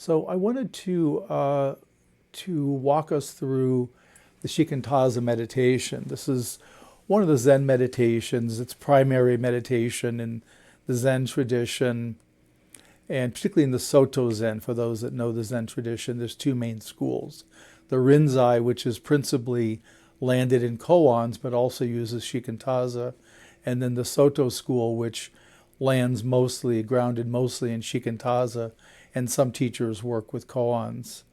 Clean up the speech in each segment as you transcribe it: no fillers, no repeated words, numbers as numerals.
So I wanted to walk us through the Shikantaza meditation. This is one of the Zen meditations. It's primary meditation in the Zen tradition, and particularly in the Soto Zen. For those that know the Zen tradition, there's two main schools. The Rinzai, which is principally landed in koans, but also uses Shikantaza, and then the Soto school, which lands mostly, grounded mostly in Shikantaza, and some teachers work with koans.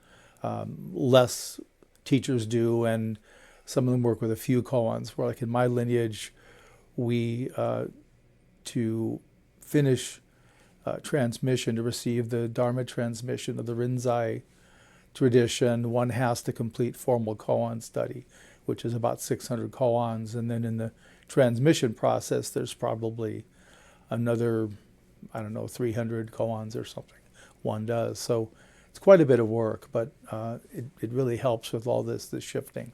Less teachers do, and some of them work with a few koans. Where, like in my lineage, we to finish transmission, to receive the Dharma transmission of the Rinzai tradition, one has to complete formal koan study, which is about 600 koans, and then in the transmission process, there's probably another, 300 koans or something one does. So it's quite a bit of work, but it really helps with all this shifting.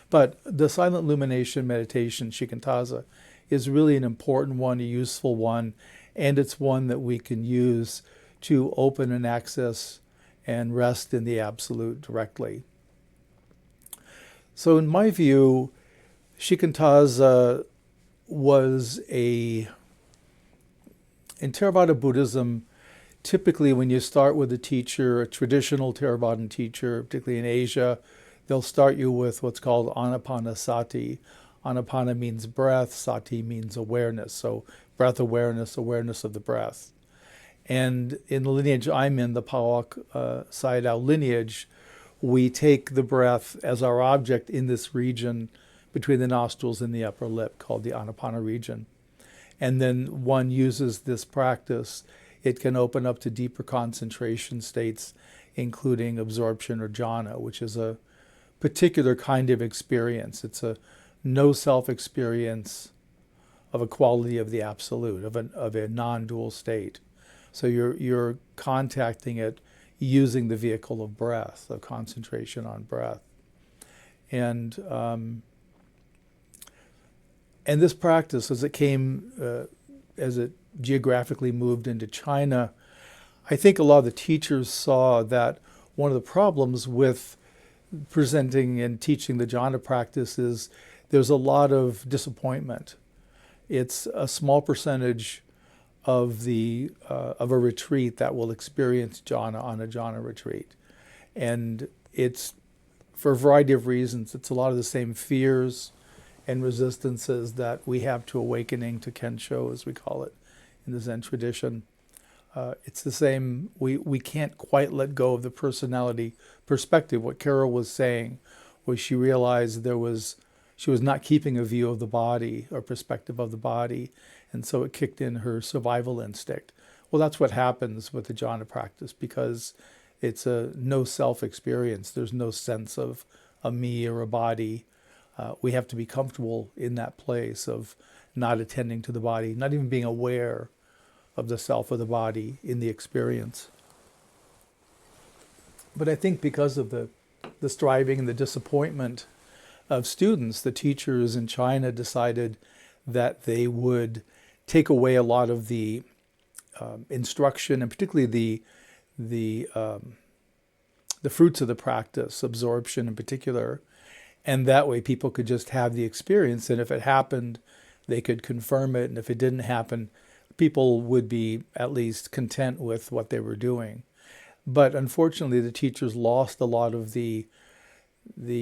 But the silent illumination meditation, Shikantaza, is really an important one, a useful one, and it's one that we can use to open and access and rest in the Absolute directly. So in my view, Shikantaza was in Theravada Buddhism, typically when you start with a teacher, a traditional Theravadan teacher, particularly in Asia, they'll start you with what's called anapanasati. Anapana means breath, sati means awareness. So breath awareness, awareness of the breath. And in the lineage I'm in, the Pawak Sayadaw lineage, we take the breath as our object in this region between the nostrils and the upper lip, called the Anapana region. And then one uses this practice. It can open up to deeper concentration states, including absorption or jhana, which is a particular kind of experience. It's a no-self experience of a quality of the Absolute, of a non-dual state. So you're contacting it using the vehicle of breath, of concentration on breath. And this practice, as it geographically moved into China, I think a lot of the teachers saw that one of the problems with presenting and teaching the jhana practice is there's a lot of disappointment. It's a small percentage of a retreat that will experience jhana on a jhana retreat. And it's, for a variety of reasons, it's a lot of the same fears and resistances that we have to awakening, to Kensho, as we call it in the Zen tradition. It's the same. We can't quite let go of the personality perspective. What Carol was saying was she realized she was not keeping a view of the body or perspective of the body, and so it kicked in her survival instinct. Well, that's what happens with the jhana practice, because it's a no-self experience. There's no sense of a me or a body. We have to be comfortable in that place of not attending to the body, not even being aware of the self of the body in the experience. But I think because of the striving and the disappointment of students, the teachers in China decided that they would take away a lot of the instruction, and particularly the fruits of the practice, absorption in particular, and that way people could just have the experience, and if it happened, they could confirm it, and if it didn't happen, people would be at least content with what they were doing. But unfortunately, the teachers lost a lot of the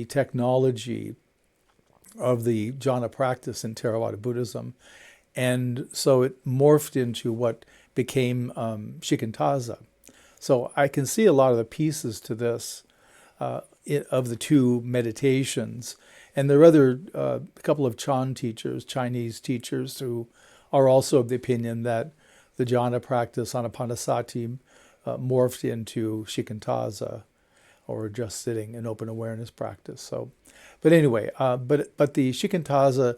technology of the jhana practice in Theravada Buddhism, and so it morphed into what became Shikantaza. So I can see a lot of the pieces to this of the two meditations, and there are other a couple of Chan teachers, Chinese teachers, who are also of the opinion that the jhana practice, anapanasati, morphed into Shikantaza, or just sitting in open awareness practice. So, but anyway, but the Shikantaza,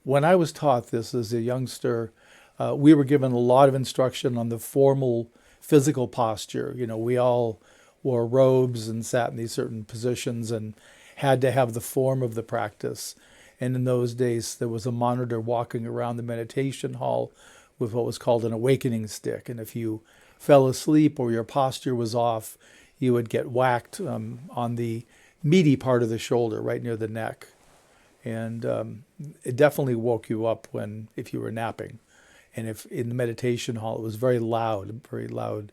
when I was taught this as a youngster, we were given a lot of instruction on the formal physical posture. We all wore robes and sat in these certain positions and had to have the form of the practice. And in those days, there was a monitor walking around the meditation hall with what was called an awakening stick. And if you fell asleep or your posture was off, you would get whacked on the meaty part of the shoulder, right near the neck. And it definitely woke you up if you were napping. And if in the meditation hall, it was very loud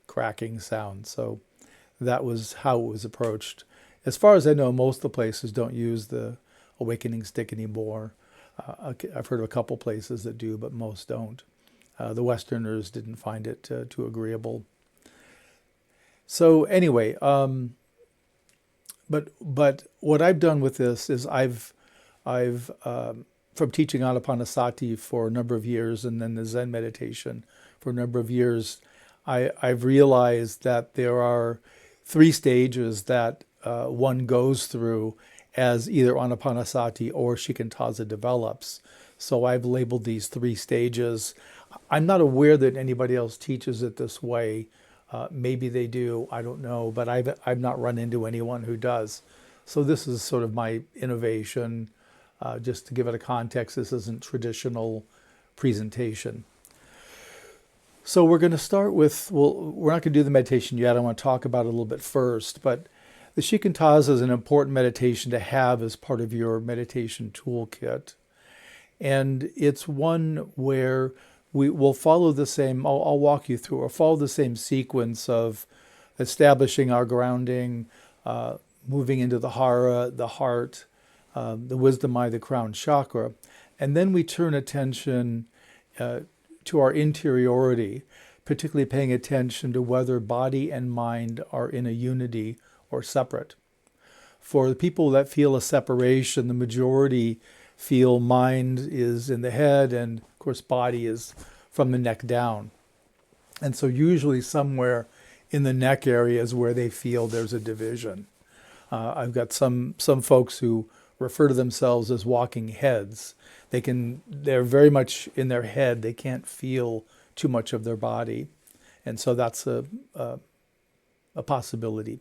cracking sound. So that was how it was approached. As far as I know, most of the places don't use the awakening stick anymore. I've heard of a couple places that do, but most don't. The Westerners didn't find it too agreeable. So anyway, but what I've done with this is I've from teaching Anapanasati for a number of years and then the Zen meditation for a number of years, I've realized that there are 3 stages that one goes through as either Anapanasati or Shikantaza develops. So I've labeled these 3 stages. I'm not aware that anybody else teaches it this way. Maybe they do, I don't know, but I've not run into anyone who does. So this is sort of my innovation. Just to give it a context, this isn't traditional presentation. So we're going to start with, we're not going to do the meditation yet. I want to talk about it a little bit first, but the Shikantaza is an important meditation to have as part of your meditation toolkit. And it's one where we will follow the same, I'll walk you through, or follow the same sequence of establishing our grounding, moving into the hara, the heart, the wisdom eye, the crown chakra. And then we turn attention to our interiority, particularly paying attention to whether body and mind are in a unity or separate. For the people that feel a separation, the majority feel mind is in the head and, of course, body is from the neck down. And so usually somewhere in the neck area is where they feel there's a division. I've got some folks who refer to themselves as walking heads. They're very much in their head. They can't feel too much of their body. And so that's a possibility.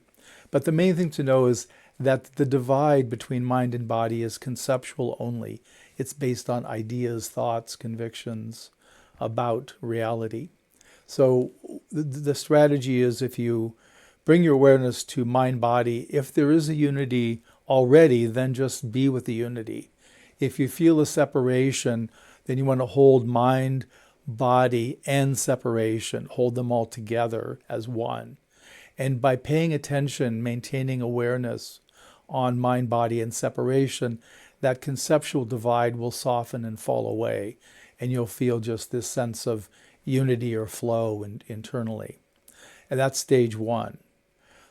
But the main thing to know is that the divide between mind and body is conceptual only. It's based on ideas, thoughts, convictions about reality. So the strategy is, if you bring your awareness to mind-body, if there is a unity already, then just be with the unity. If you feel a separation, then you want to hold mind, body, and separation. Hold them all together as one. And by paying attention, maintaining awareness on mind, body, and separation, that conceptual divide will soften and fall away. And you'll feel just this sense of unity or flow internally. And that's stage 1.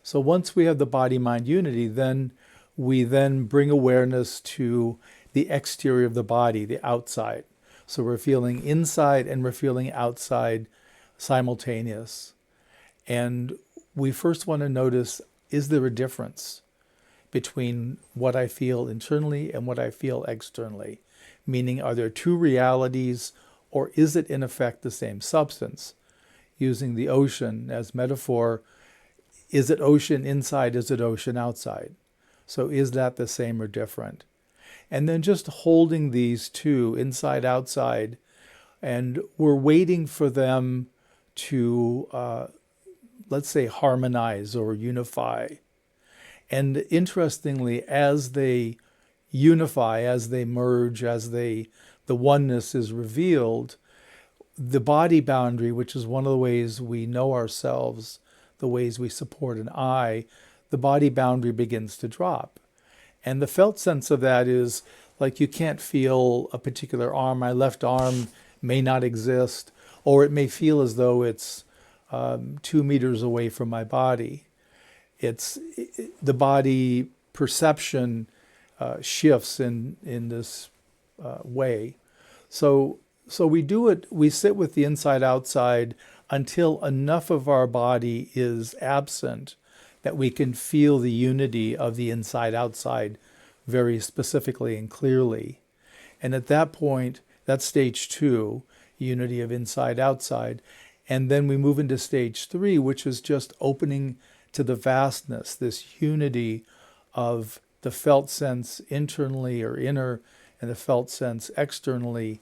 So once we have the body-mind unity, then we bring awareness to the exterior of the body, the outside. So we're feeling inside and we're feeling outside simultaneous. And we first want to notice, is there a difference between what I feel internally and what I feel externally? Meaning, are there 2 realities, or is it in effect the same substance? Using the ocean as metaphor, is it ocean inside, is it ocean outside? So is that the same or different? And then just holding these 2, inside, outside, and we're waiting for them to, let's say, harmonize or unify. And interestingly, as they unify, as they merge, as the oneness is revealed, the body boundary, which is one of the ways we know ourselves, the ways we support an I, the body boundary begins to drop. And the felt sense of that is, like, you can't feel a particular arm. My left arm may not exist, or it may feel as though it's 2 meters away from my body. The body perception shifts in this way. So we do it, we sit with the inside-outside until enough of our body is absent that we can feel the unity of the inside-outside very specifically and clearly. And at that point, that's stage 2, unity of inside-outside. And then we move into stage 3, which is just opening to the vastness, this unity of the felt sense internally or inner and the felt sense externally.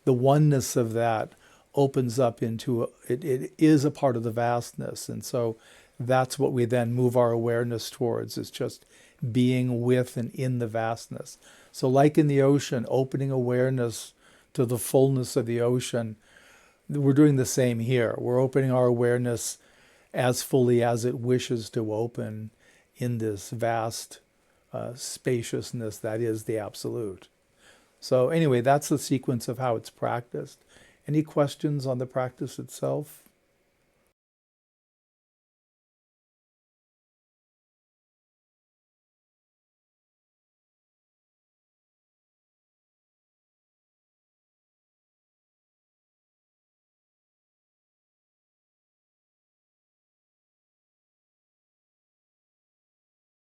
The oneness of that opens up into, it is a part of the vastness. And so that's what we then move our awareness towards, is just being with and in the vastness. So like in the ocean, opening awareness to the fullness of the ocean, we're doing the same here. We're opening our awareness as fully as it wishes to open in this vast spaciousness that is the Absolute. So anyway, that's the sequence of how it's practiced. Any questions on the practice itself?